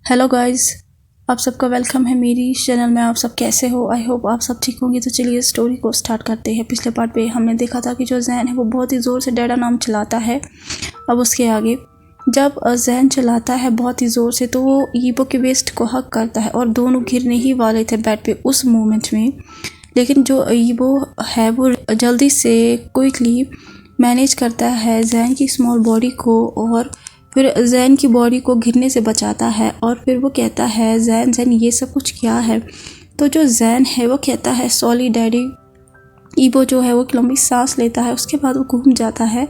Hello guys, आप सबका welcome है मेरी चैनल में। आप सब कैसे हो? आई होप आप सब ठीक होंगे। तो चलिए स्टोरी को स्टार्ट करते हैं। पिछले पार्ट पे हमने देखा था कि जो जैन है वो बहुत ही ज़ोर से डैडा नाम चलाता है। अब उसके आगे जब जैन चलाता है बहुत ही ज़ोर से तो वो ईबो के वेस्ट को हक करता है और दोनों गिरने ही वाले थे बेड पे उस मोमेंट में। लेकिन जो ईबो है वो जल्दी से क्विकली मैनेज करता है जैन की स्मॉल बॉडी को और फिर जैन की बॉडी को गिरने से बचाता है। और फिर वो कहता है जैन ये सब कुछ क्या है? तो जो जैन है वो कहता है सॉरी डैडी। ईबो जो है वो एक लंबी सांस लेता है, उसके बाद वो घूम जाता है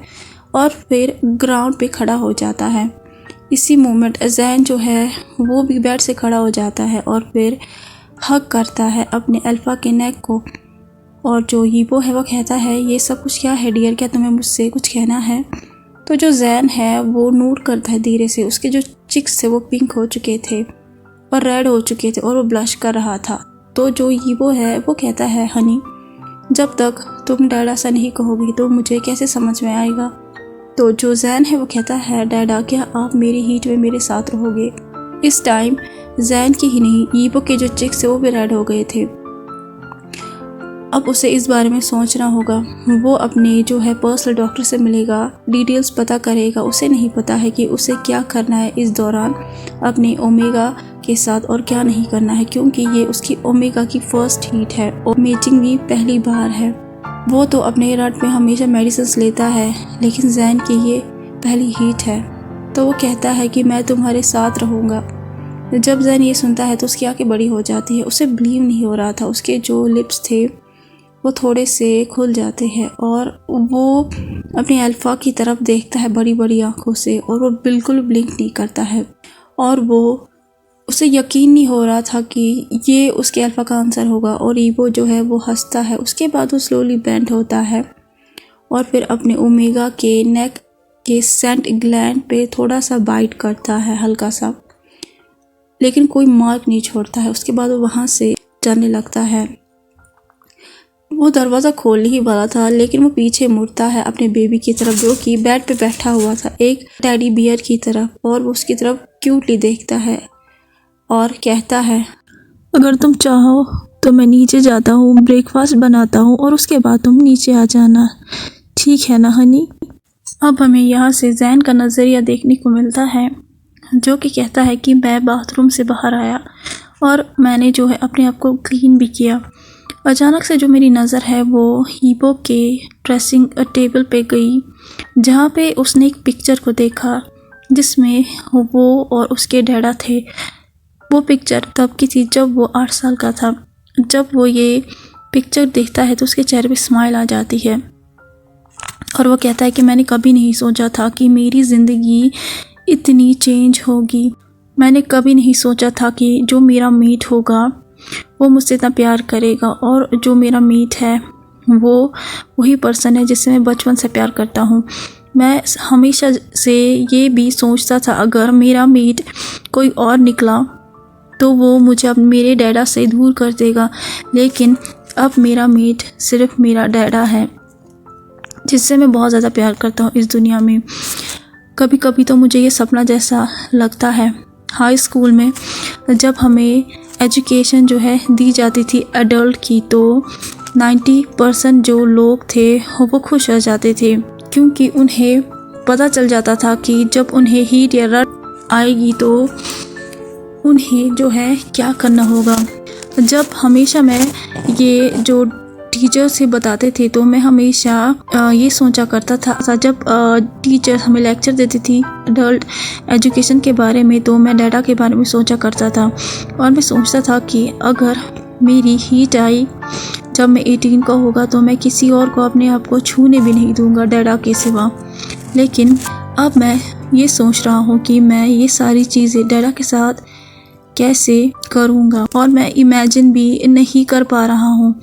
और फिर ग्राउंड पे खड़ा हो जाता है। इसी मोमेंट जैन जो है वो भी बेड से खड़ा हो जाता है और फिर हग करता है अपने अल्फा के नेक को। और जो ईबो है वो कहता है ये सब कुछ क्या है डियर, क्या तुम्हें मुझसे कुछ कहना है? तो जो जैन है वो नोट करता है धीरे से, उसके जो चिक्स थे वो पिंक हो चुके थे और रेड हो चुके थे और वो ब्लश कर रहा था। तो जो ईबो है वो कहता है हनी, जब तक तुम डैडा सा नहीं कहोगी तो मुझे कैसे समझ में आएगा? तो जो जैन है वो कहता है डैडा क्या आप मेरी हीट में मेरे साथ रहोगे? इस टाइम जैन की ही नहीं ईबो के जो चिक्स थे वो भी रेड हो गए थे। अब उसे इस बारे में सोचना होगा। वो अपने जो है पर्सनल डॉक्टर से मिलेगा, डिटेल्स पता करेगा। उसे नहीं पता है कि उसे क्या करना है इस दौरान अपने ओमेगा के साथ और क्या नहीं करना है, क्योंकि ये उसकी ओमेगा की फर्स्ट हीट है और मीटिंग भी पहली बार है। वो तो अपने रट में हमेशा मेडिसिन लेता है, लेकिन जैन की ये पहली हीट है। तो वो कहता है कि मैं तुम्हारे साथ रहूँगा। जब जैन ये सुनता है तो उसकी आंखें बड़ी हो जाती है। उसे बिलीव नहीं हो रहा था। उसके जो लिप्स थे वो थोड़े से खुल जाते हैं और वो अपने अल्फा की तरफ देखता है बड़ी बड़ी आंखों से और वो बिल्कुल ब्लिंक नहीं करता है। और उसे यकीन नहीं हो रहा था कि ये उसके अल्फा का आंसर होगा। और ईबो जो है वो हंसता है। उसके बाद वो स्लोली बेंड होता है और फिर अपने ओमेगा के नेक के सेंट ग्लैंड पे थोड़ा सा बाइट करता है, हल्का सा, लेकिन कोई मार्क नहीं छोड़ता है। उसके बाद वो वहाँ से जाने लगता है। वो दरवाज़ा खोलने ही वाला था, लेकिन वो पीछे मुड़ता है अपने बेबी की तरफ जो कि बेड पे बैठा हुआ था एक टेडी बियर की तरफ, और वो उसकी तरफ क्यूटली देखता है और कहता है अगर तुम चाहो तो मैं नीचे जाता हूँ, ब्रेकफास्ट बनाता हूँ और उसके बाद तुम नीचे आ जाना, ठीक है ना हनी? अब हमें यहाँ से जैन का नज़रिया देखने को मिलता है जो कि कहता है कि मैं बाथरूम से बाहर आया और मैंने जो है अपने आप को क्लीन भी किया। अचानक से जो मेरी नज़र है वो ईबो के ड्रेसिंग टेबल पे गई, जहाँ पे उसने एक पिक्चर को देखा जिसमें वो और उसके डैडा थे। वो पिक्चर तब की थी जब वो 8 साल का था। जब वो ये पिक्चर देखता है तो उसके चेहरे पे स्माइल आ जाती है और वो कहता है कि मैंने कभी नहीं सोचा था कि मेरी ज़िंदगी इतनी चेंज होगी। मैंने कभी नहीं सोचा था कि जो मेरा मीट होगा वो मुझसे इतना प्यार करेगा, और जो मेरा मीट है वो वही पर्सन है जिससे मैं बचपन से प्यार करता हूँ। मैं हमेशा से ये भी सोचता था अगर मेरा मीट कोई और निकला तो वो मुझे अब मेरे डैडा से दूर कर देगा, लेकिन अब मेरा मीट सिर्फ मेरा डैडा है जिससे मैं बहुत ज़्यादा प्यार करता हूँ इस दुनिया में। कभी कभी तो मुझे ये सपना जैसा लगता है। हाई स्कूल में जब हमें एजुकेशन जो है दी जाती थी एडल्ट की, तो 90% जो लोग थे वो खुश हो जाते थे, क्योंकि उन्हें पता चल जाता था कि जब उन्हें हीट या रट आएगी तो उन्हें जो है क्या करना होगा। जब हमेशा मैं ये जो टीचर से बताते थे तो मैं हमेशा ये सोचा करता था, जब टीचर हमें लेक्चर देती थी एडल्ट एजुकेशन के बारे में तो मैं डैडा के बारे में सोचा करता था। और मैं सोचता था कि अगर मेरी हीट आई जब मैं 18 का होगा तो मैं किसी और को अपने आप को छूने भी नहीं दूंगा डैडा के सिवा। लेकिन अब मैं ये सोच रहा हूँ कि मैं ये सारी चीज़ें डैडा के साथ कैसे करूँगा, और मैं इमेजिन भी नहीं कर पा रहा हूँ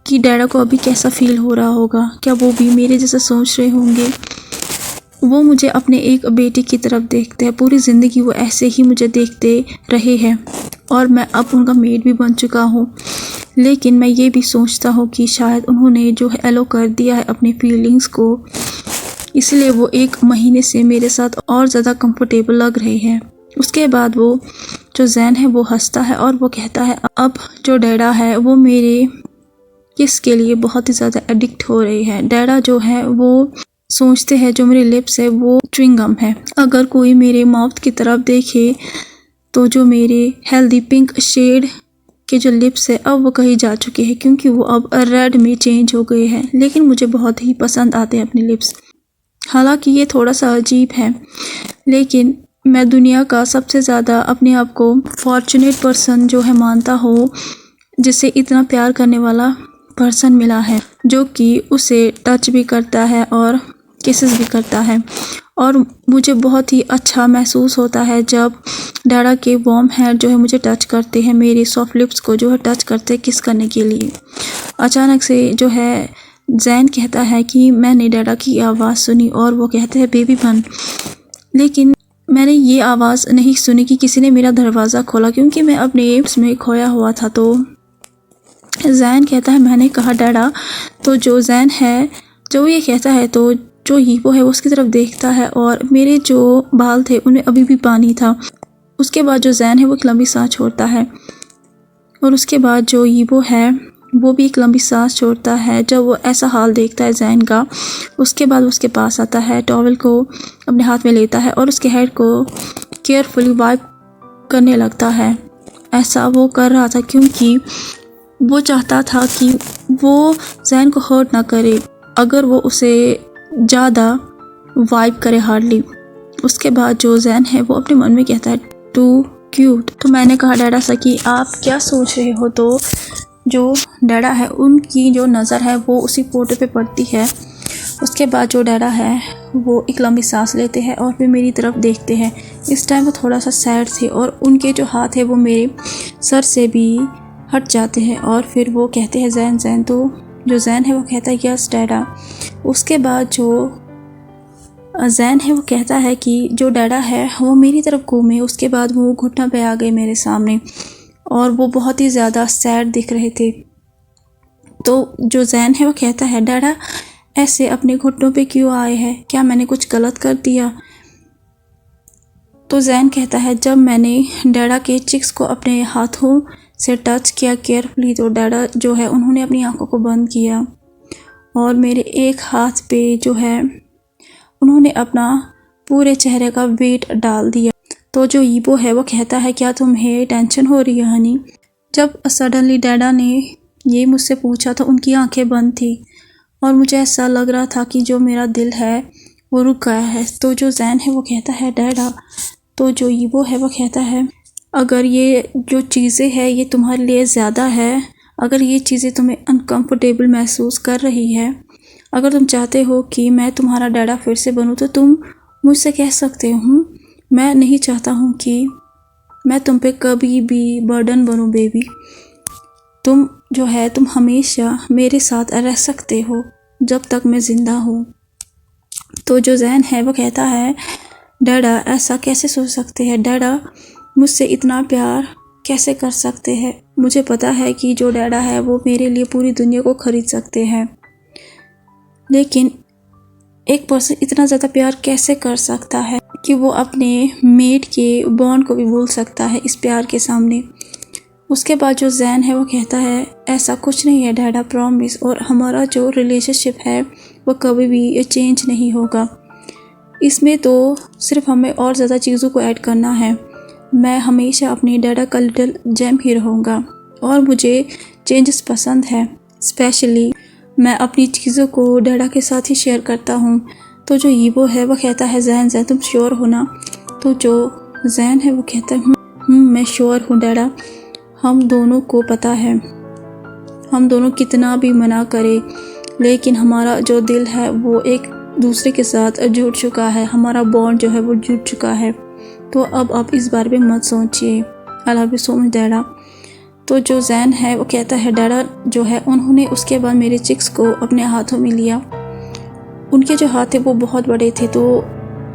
कि डैडा को अभी कैसा फील हो रहा होगा। क्या वो भी मेरे जैसा सोच रहे होंगे? वो मुझे अपने एक बेटे की तरफ देखते हैं, पूरी ज़िंदगी वो ऐसे ही मुझे देखते रहे हैं और मैं अब उनका मेड भी बन चुका हूँ। लेकिन मैं ये भी सोचता हूँ कि शायद उन्होंने जो है एलो कर दिया है अपनी फीलिंग्स को, इसलिए वो 1 महीने से मेरे साथ और ज़्यादा कंफर्टेबल लग रहे हैं। उसके बाद वो जो जैन है वो हंसता है और वो कहता है अब जो डैडा है वो मेरे किस के लिए बहुत ही ज़्यादा एडिक्ट हो रही है। डैडा जो है वो सोचते हैं जो मेरे लिप्स है वो च्युइंगम है। अगर कोई मेरे माउथ की तरफ देखे तो जो मेरे हेल्दी पिंक शेड के जो लिप्स है अब वो कहीं जा चुके हैं क्योंकि वो अब रेड में चेंज हो गए हैं। लेकिन मुझे बहुत ही पसंद आते हैं अपने लिप्स। हालांकि ये थोड़ा सा अजीब है, लेकिन मैं दुनिया का सबसे ज़्यादा अपने आप को फॉर्चुनेट पर्सन जो है मानता हूँ, जिसे इतना प्यार करने वाला पर्सन मिला है, जो कि उसे टच भी करता है और किसेस भी करता है। और मुझे बहुत ही अच्छा महसूस होता है जब डैडा के वार्म हैंड जो है मुझे टच करते हैं, मेरे सॉफ्ट लिप्स को जो है टच करते हैं किस करने के लिए। अचानक से जो है जैन कहता है कि मैंने डैडा की आवाज़ सुनी और वो कहते हैं बेबी बन। लेकिन मैंने ये आवाज़ नहीं सुनी कि किसी ने मेरा दरवाज़ा खोला क्योंकि मैं अपने एप्स में खोया हुआ था। तो जैन कहता है मैंने कहा डैडा। तो जो जैन है जो ये कहता है तो जो यीपो है वो उसकी तरफ देखता है और मेरे जो बाल थे उनमें अभी भी पानी था। उसके बाद जो जैन है वो एक लंबी सांस छोड़ता है और उसके बाद जो यीपो है वो भी एक लंबी सांस छोड़ता है। जब वो ऐसा हाल देखता है जैन का, उसके बाद उसके पास आता है, टॉवल को अपने हाथ में लेता है और उसके हेड को केयरफुली वाइप करने लगता है। ऐसा वो कर रहा था क्योंकि वो चाहता था कि वो जैन को हर्ट ना करे अगर वो उसे ज़्यादा वाइप करे हार्डली। उसके बाद जो जैन है वो अपने मन में कहता है टू क्यूट। तो मैंने कहा डैडा सा कि आप क्या सोच रहे हो। तो जो डैडा है उनकी जो नज़र है वो उसी फोटो पे पड़ती है। उसके बाद जो डैडा है वो एक लंबी सांस लेते हैं और फिर मेरी तरफ देखते हैं। इस टाइम वो थोड़ा सा सैड थे और उनके जो हाथ है वो मेरे सर से भी हट जाते हैं और फिर वो कहते हैं जैन जैन। तो जो जैन है वो कहता है यस डैडा। उसके बाद जो जैन है वो कहता है कि जो डैडा है वो मेरी तरफ घूमे। उसके बाद वो घुटना पे आ गए मेरे सामने और वो बहुत ही ज़्यादा सैड दिख रहे थे। तो जो जैन है वो कहता है डैडा ऐसे अपने घुटनों पे क्यों आए हैं, क्या मैंने कुछ गलत कर दिया। तो जैन कहता है जब मैंने डैडा के चिक्स को अपने हाथों से टच किया केयरफुली तो डैडा जो है उन्होंने अपनी आंखों को बंद किया और मेरे एक हाथ पे जो है उन्होंने अपना पूरे चेहरे का वेट डाल दिया। तो जो यीपो है वो कहता है क्या तुम्हें टेंशन हो रही है हनी। जब सडनली डैडा ने ये मुझसे पूछा तो उनकी आंखें बंद थी और मुझे ऐसा लग रहा था कि जो मेरा दिल है वो रुक गया है। तो जो जैन है वो कहता है डैडा। तो जो यीपो है वो कहता है अगर ये जो चीज़ें हैं ये तुम्हारे लिए ज़्यादा है, अगर ये चीज़ें तुम्हें अनकंफर्टेबल महसूस कर रही है, अगर तुम चाहते हो कि मैं तुम्हारा डैडा फिर से बनूं तो तुम मुझसे कह सकते हो। मैं नहीं चाहता हूँ कि मैं तुम पे कभी भी बर्डन बनूं बेबी। तुम जो है तुम हमेशा मेरे साथ रह सकते हो जब तक मैं ज़िंदा हूँ। तो जो जैन है वो कहता है डैडा ऐसा कैसे सोच सकते हैं, डैडा मुझसे इतना प्यार कैसे कर सकते हैं। मुझे पता है कि जो डैडा है वो मेरे लिए पूरी दुनिया को खरीद सकते हैं, लेकिन एक पर्सन इतना ज़्यादा प्यार कैसे कर सकता है कि वो अपने मेट के बॉन्ड को भी भूल सकता है इस प्यार के सामने। उसके बाद जो जैन है वो कहता है ऐसा कुछ नहीं है डैडा प्रॉमिस, और हमारा जो रिलेशनशिप है वो कभी भी चेंज नहीं होगा। इसमें तो सिर्फ हमें और ज़्यादा चीज़ों को ऐड करना है। मैं हमेशा अपने डैडा का लिटिल जेम ही रहूँगा और मुझे चेंजेस पसंद है। स्पेशली मैं अपनी चीज़ों को डैडा के साथ ही शेयर करता हूँ। तो जो यीपो है वो कहता है जैन जैन तुम श्योर हो ना। तो जो जैन है वो कहता है मैं श्योर हूँ डैडा। हम दोनों को पता है हम दोनों कितना भी मना करें लेकिन हमारा जो दिल है वो एक दूसरे के साथ जुड़ चुका है, हमारा बॉन्ड जो है वो जुड़ चुका है। तो अब आप इस बारे में मत सोचिए। I love you so much dada. तो जो जैन है वो कहता है डैडा जो है उन्होंने उसके बाद मेरे चिक्स को अपने हाथों में लिया। उनके जो हाथ थे वो बहुत बड़े थे तो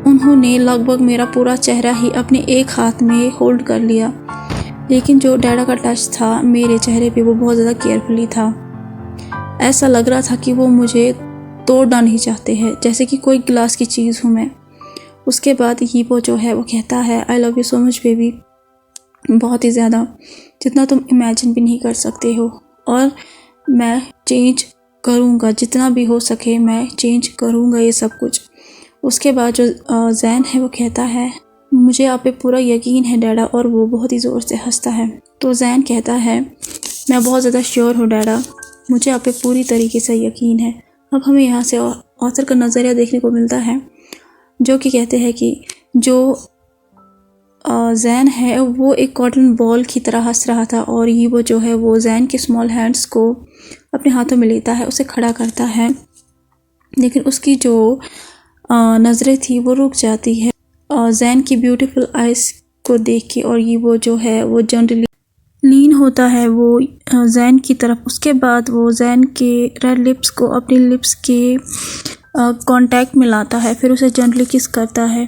उन्होंने लगभग मेरा पूरा चेहरा ही अपने एक हाथ में होल्ड कर लिया। लेकिन जो डैडा का टच था मेरे चेहरे पे वो बहुत ज़्यादा केयरफुली था। ऐसा लग रहा था कि वो मुझे तोड़ना नहीं चाहते हैं, जैसे कि कोई गिलास की चीज़ हूँ मैं। उसके बाद यीपो जो है वो कहता है आई love you so much baby. बहुत ही ज़्यादा, जितना तुम इमेजिन भी नहीं कर सकते हो। और मैं चेंज करूँगा, जितना भी हो सके मैं चेंज करूँगा ये सब कुछ। उसके बाद जो जैन है वो कहता है मुझे आप पे पूरा यकीन है डैडा, और वो बहुत ही ज़ोर से हंसता है। तो जैन कहता है मैं बहुत ज़्यादा श्योर हूँ डैडा, मुझे आप पे पूरी तरीके से यकीन है। अब हमें यहाँ से ऑथर का नज़रिया देखने को मिलता है, जो कि कहते हैं कि जो जैन है वो एक कॉटन बॉल की तरह हंस रहा था, और ये वो जो है वो जैन के स्मॉल हैंड्स को अपने हाथों में लेता है, उसे खड़ा करता है। लेकिन उसकी जो नज़रें थी वो रुक जाती है जैन की ब्यूटीफुल आइज़ को देख के, और ये वो जो है वो जनरली लीन होता है वो जैन की तरफ। उसके बाद वो जैन के रेड लिप्स को अपनी लिप्स के कांटेक्ट में लाता है, फिर उसे जनरली किस करता है।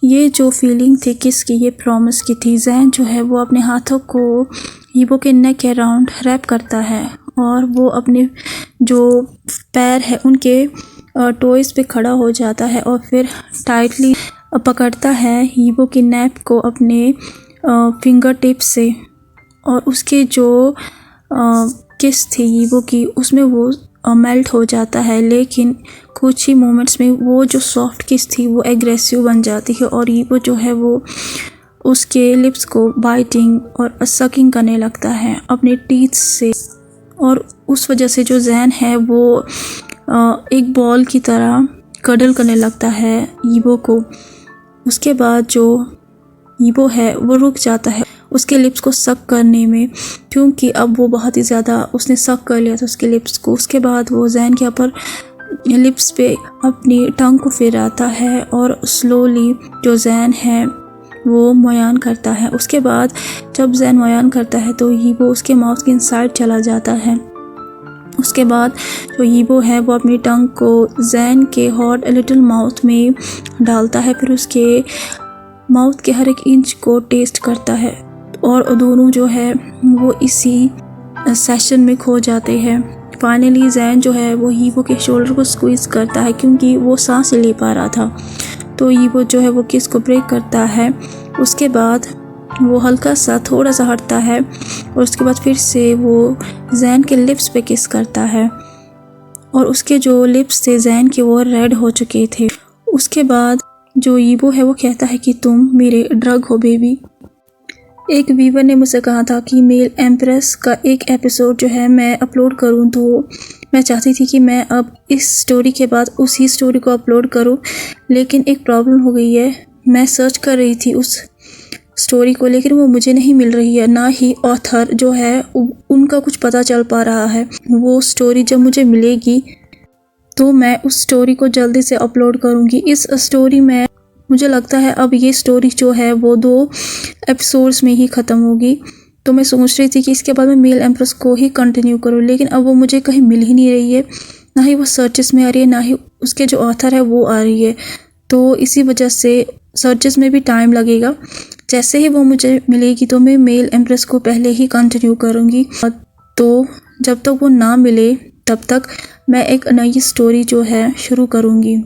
ये जो फीलिंग थी किस की, ये प्रॉमिस की थी। जैन जो है वो अपने हाथों को हीबो के नेक के अराउंड रैप करता है, और वो अपने जो पैर है उनके टोइस पे खड़ा हो जाता है, और फिर टाइटली पकड़ता है हीबो की नेक को अपने फिंगर टिप से। और उसके जो किस थी हीबो की, उसमें वो मेल्ट हो जाता है, लेकिन कुछ ही मोमेंट्स में वो जो सॉफ्ट किस थी वो एग्रेसिव बन जाती है, और हीबो जो है वो उसके लिप्स को बाइटिंग और सकिंग करने लगता है अपने टीथ से। और उस वजह से जो जैन है वो एक बॉल की तरह कडल करने लगता है हीबो को। उसके बाद जो हीबो है वो रुक जाता है उसके लिप्स को सक करने में, क्योंकि अब वो बहुत ही ज़्यादा उसने सक कर लिया था उसके लिप्स को। उसके बाद वो जैन के ऊपर लिप्स पे अपनी टंग को फिराता है, और स्लोली जो जैन है वो मोयान करता है। उसके बाद जब जैन मोयान करता है तो हीबो उसके माउथ के इनसाइड चला जाता है। उसके बाद जो हीबो है वो अपनी टंग को जैन के हॉट लिटिल माउथ में डालता है, फिर उसके माउथ के हर एक इंच को टेस्ट करता है, और दोनों जो है वो इसी सेशन में खो जाते हैं। फाइनली जैन जो है वो हीबो के शोल्डर को स्क्वीज़ करता है, क्योंकि वो सांस ले पा रहा था। तो हीबो जो है वो किस को ब्रेक करता है। उसके बाद वो हल्का सा थोड़ा सा हटता है, और उसके बाद फिर से वो जैन के लिप्स पे किस करता है, और उसके जो लिप्स थे जैन के वो रेड हो चुके थे। उसके बाद जो हीबो है वो कहता है कि तुम मेरे ड्रग हो बेबी। एक व्यूवर ने मुझसे कहा था कि मेल एम्प्रेस का एक एपिसोड जो है मैं अपलोड करूं, तो मैं चाहती थी कि मैं अब इस स्टोरी के बाद उसी स्टोरी को अपलोड करूं, लेकिन एक प्रॉब्लम हो गई है। मैं सर्च कर रही थी उस स्टोरी को, लेकिन वो मुझे नहीं मिल रही है, ना ही ऑथर जो है उनका कुछ पता चल पा रहा है। वो स्टोरी जब मुझे मिलेगी तो मैं उस स्टोरी को जल्दी से अपलोड करूँगी। इस स्टोरी में मुझे लगता है अब ये स्टोरी जो है वो 2 एपिसोड्स में ही ख़त्म होगी, तो मैं सोच रही थी कि इसके बाद मैं मेल एम्प्रेस को ही कंटिन्यू करूँ, लेकिन अब वो मुझे कहीं मिल ही नहीं रही है, ना ही वो सर्चेस में आ रही है, ना ही उसके जो ऑथर है वो आ रही है। तो इसी वजह से सर्चेस में भी टाइम लगेगा। जैसे ही वो मुझे मिलेगी तो मैं मेल एम्प्रेस को पहले ही कंटिन्यू करूँगी, तो जब तक वो ना मिले तब तक मैं एक नई स्टोरी जो है शुरू करूँगी।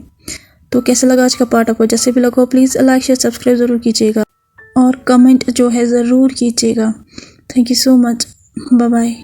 तो कैसा लगा आज का पार्ट आपको? जैसे भी लगा प्लीज़ लाइक शेयर सब्सक्राइब ज़रूर कीजिएगा, और कमेंट जो है ज़रूर कीजिएगा। Thank you so much, bye bye.